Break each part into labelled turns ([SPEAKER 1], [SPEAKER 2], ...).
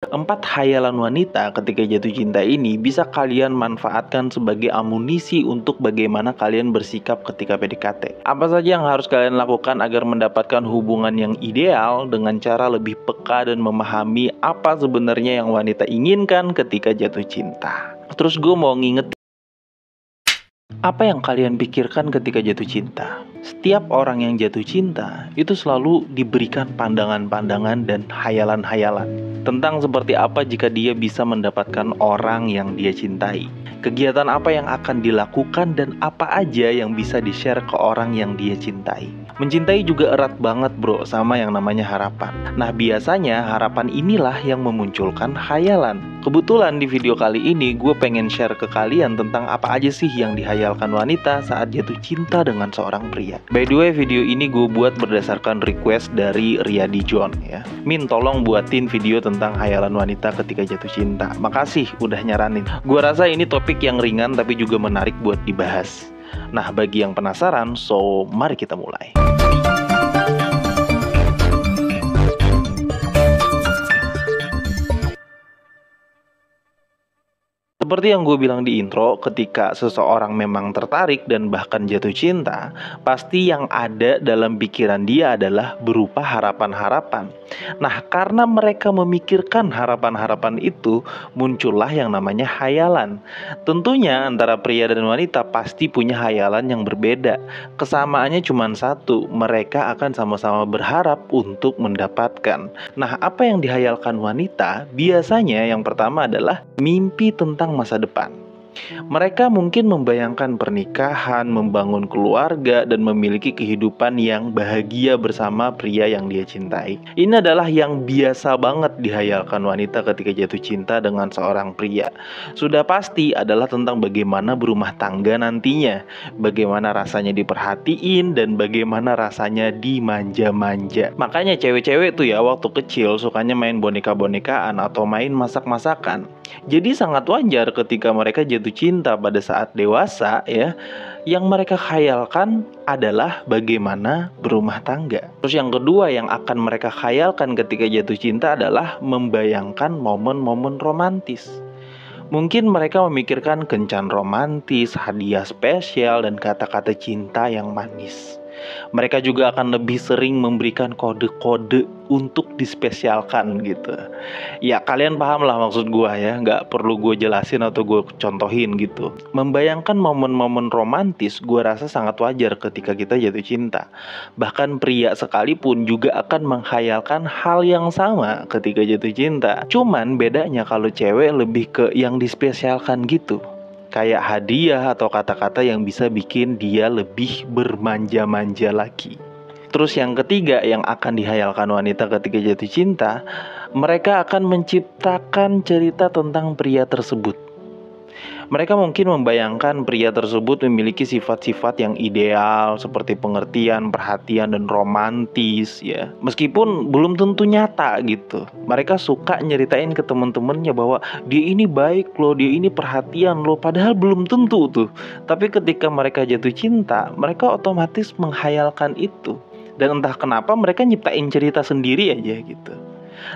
[SPEAKER 1] 4 khayalan wanita ketika jatuh cinta ini bisa kalian manfaatkan sebagai amunisi untuk bagaimana kalian bersikap ketika PDKT. Apa saja yang harus kalian lakukan agar mendapatkan hubungan yang ideal dengan cara lebih peka dan memahami apa sebenarnya yang wanita inginkan ketika jatuh cinta. Terus gue mau nginget, apa yang kalian pikirkan ketika jatuh cinta? Setiap orang yang jatuh cinta itu selalu diberikan pandangan-pandangan dan hayalan-hayalan tentang seperti apa jika dia bisa mendapatkan orang yang dia cintai. Kegiatan apa yang akan dilakukan dan apa aja yang bisa di-share ke orang yang dia cintai. Mencintai juga erat banget bro sama yang namanya harapan. Nah biasanya harapan inilah yang memunculkan khayalan. Kebetulan di video kali ini gue pengen share ke kalian tentang apa aja sih yang dihayalkan wanita saat jatuh cinta dengan seorang pria. By the way, video ini gue buat berdasarkan request dari Riyadi John ya. Min, tolong buatin video tentang hayalan wanita ketika jatuh cinta. Makasih udah nyaranin. Gue rasa ini topik yang ringan tapi juga menarik buat dibahas. Nah, bagi yang penasaran, so mari kita mulai. Seperti yang gue bilang di intro, ketika seseorang memang tertarik dan bahkan jatuh cinta, pasti yang ada dalam pikiran dia adalah berupa harapan-harapan. Nah, karena mereka memikirkan harapan-harapan itu, muncullah yang namanya hayalan. Tentunya antara pria dan wanita pasti punya hayalan yang berbeda. Kesamaannya cuma satu, mereka akan sama-sama berharap untuk mendapatkan. Nah, apa yang dihayalkan wanita? Biasanya yang pertama adalah mimpi tentang masa depan. Mereka mungkin membayangkan pernikahan, membangun keluarga, dan memiliki kehidupan yang bahagia bersama pria yang dia cintai. Ini adalah yang biasa banget dihayalkan wanita ketika jatuh cinta dengan seorang pria. Sudah pasti adalah tentang bagaimana berumah tangga nantinya, bagaimana rasanya diperhatiin, dan bagaimana rasanya dimanja-manja. Makanya cewek-cewek tuh ya waktu kecil sukanya main boneka-bonekaan atau main masak-masakan. Jadi sangat wajar ketika mereka jatuh cinta pada saat dewasa ya. Yang mereka khayalkan adalah bagaimana berumah tangga. Terus yang kedua yang akan mereka khayalkan ketika jatuh cinta adalah membayangkan momen-momen romantis. Mungkin mereka memikirkan kencan romantis, hadiah spesial, dan kata-kata cinta yang manis. Mereka juga akan lebih sering memberikan kode-kode untuk dispesialkan gitu. Ya kalian paham lah maksud gue ya, nggak perlu gue jelasin atau gue contohin gitu. Membayangkan momen-momen romantis gue rasa sangat wajar ketika kita jatuh cinta. Bahkan pria sekalipun juga akan menghayalkan hal yang sama ketika jatuh cinta. Cuman bedanya kalau cewek lebih ke yang dispesialkan gitu. Kayak hadiah atau kata-kata yang bisa bikin dia lebih bermanja-manja lagi. Terus yang ketiga yang akan dihayalkan wanita ketika jatuh cinta, mereka akan menciptakan cerita tentang pria tersebut. Mereka mungkin membayangkan pria tersebut memiliki sifat-sifat yang ideal seperti pengertian, perhatian, dan romantis ya. Meskipun belum tentu nyata gitu. Mereka suka nyeritain ke teman-temannya bahwa dia ini baik loh, dia ini perhatian loh, padahal belum tentu tuh. Tapi ketika mereka jatuh cinta, mereka otomatis menghayalkan itu. Dan entah kenapa mereka nyiptain cerita sendiri aja gitu.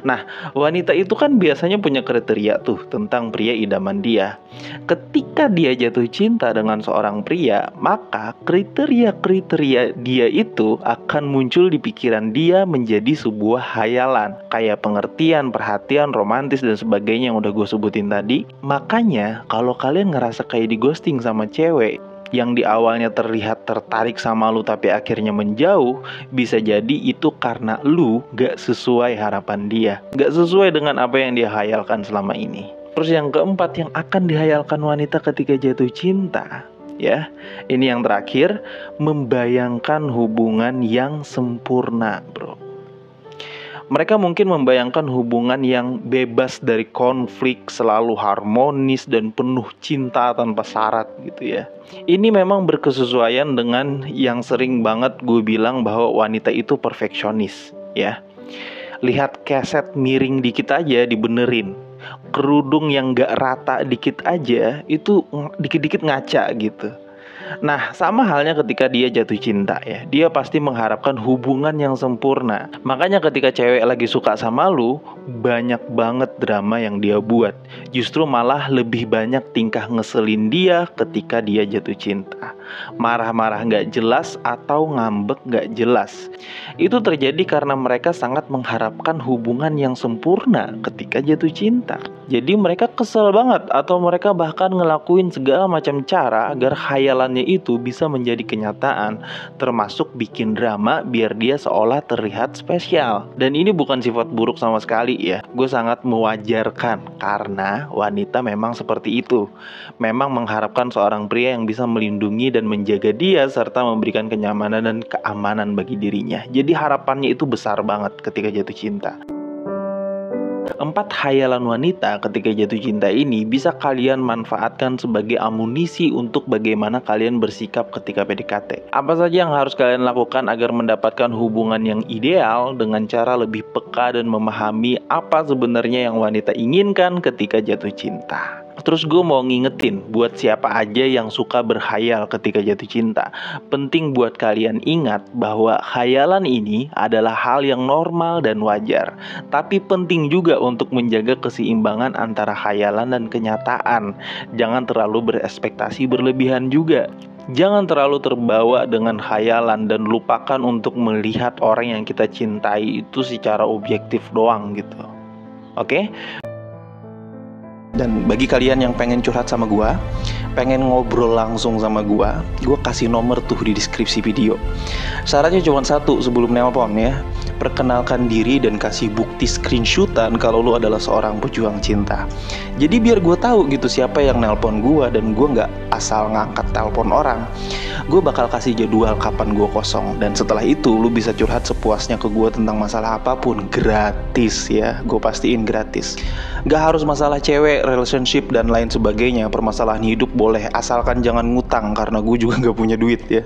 [SPEAKER 1] Nah, wanita itu kan biasanya punya kriteria tuh tentang pria idaman dia. Ketika dia jatuh cinta dengan seorang pria, maka kriteria-kriteria dia itu akan muncul di pikiran dia menjadi sebuah hayalan. Kayak pengertian, perhatian, romantis, dan sebagainya yang udah gue sebutin tadi. Makanya, kalau kalian ngerasa kayak di ghosting sama cewek yang di awalnya terlihat tertarik sama lu tapi akhirnya menjauh, bisa jadi itu karena lu gak sesuai harapan dia, gak sesuai dengan apa yang dia hayalkan selama ini. Terus yang keempat yang akan dihayalkan wanita ketika jatuh cinta, ya, ini yang terakhir, membayangkan hubungan yang sempurna, bro. Mereka mungkin membayangkan hubungan yang bebas dari konflik, selalu harmonis dan penuh cinta tanpa syarat gitu ya. Ini memang berkesesuaian dengan yang sering banget gue bilang bahwa wanita itu perfeksionis ya. Lihat keset miring dikit aja dibenerin. Kerudung yang gak rata dikit aja itu dikit-dikit ngaca gitu. Nah, sama halnya ketika dia jatuh cinta ya. Dia pasti mengharapkan hubungan yang sempurna. Makanya ketika cewek lagi suka sama lu, banyak banget drama yang dia buat. Justru malah lebih banyak tingkah ngeselin dia ketika dia jatuh cinta. Marah-marah gak jelas atau ngambek gak jelas. Itu terjadi karena mereka sangat mengharapkan hubungan yang sempurna ketika jatuh cinta. Jadi mereka kesel banget, atau mereka bahkan ngelakuin segala macam cara agar khayalannya itu bisa menjadi kenyataan, termasuk bikin drama biar dia seolah terlihat spesial. Dan ini bukan sifat buruk sama sekali ya. Gue sangat mewajarkan karena wanita memang seperti itu. Memang mengharapkan seorang pria yang bisa melindungi dan menjaga dia serta memberikan kenyamanan dan keamanan bagi dirinya. Jadi harapannya itu besar banget ketika jatuh cinta. 4 khayalan wanita ketika jatuh cinta ini bisa kalian manfaatkan sebagai amunisi untuk bagaimana kalian bersikap ketika PDKT. Apa saja yang harus kalian lakukan agar mendapatkan hubungan yang ideal dengan cara lebih peka dan memahami apa sebenarnya yang wanita inginkan ketika jatuh cinta. Terus gue mau ngingetin buat siapa aja yang suka berkhayal ketika jatuh cinta. Penting buat kalian ingat bahwa khayalan ini adalah hal yang normal dan wajar. Tapi penting juga untuk menjaga keseimbangan antara khayalan dan kenyataan. Jangan terlalu berekspektasi berlebihan juga. Jangan terlalu terbawa dengan khayalan dan lupakan untuk melihat orang yang kita cintai itu secara objektif doang gitu. Oke? Dan bagi kalian yang pengen curhat sama gua, pengen ngobrol langsung sama gua kasih nomor tuh di deskripsi video. Syaratnya cuma satu sebelum nelpon ya. Perkenalkan diri dan kasih bukti screenshotan kalau lu adalah seorang pejuang cinta. Jadi biar gue tahu gitu siapa yang nelpon gue, dan gue nggak asal ngangkat telepon orang. Gue bakal kasih jadwal kapan gue kosong, dan setelah itu lu bisa curhat sepuasnya ke gue tentang masalah apapun, gratis ya. Gue pastiin gratis. Gak harus masalah cewek, relationship dan lain sebagainya. Permasalahan hidup boleh, asalkan jangan ngutang karena gue juga nggak punya duit ya.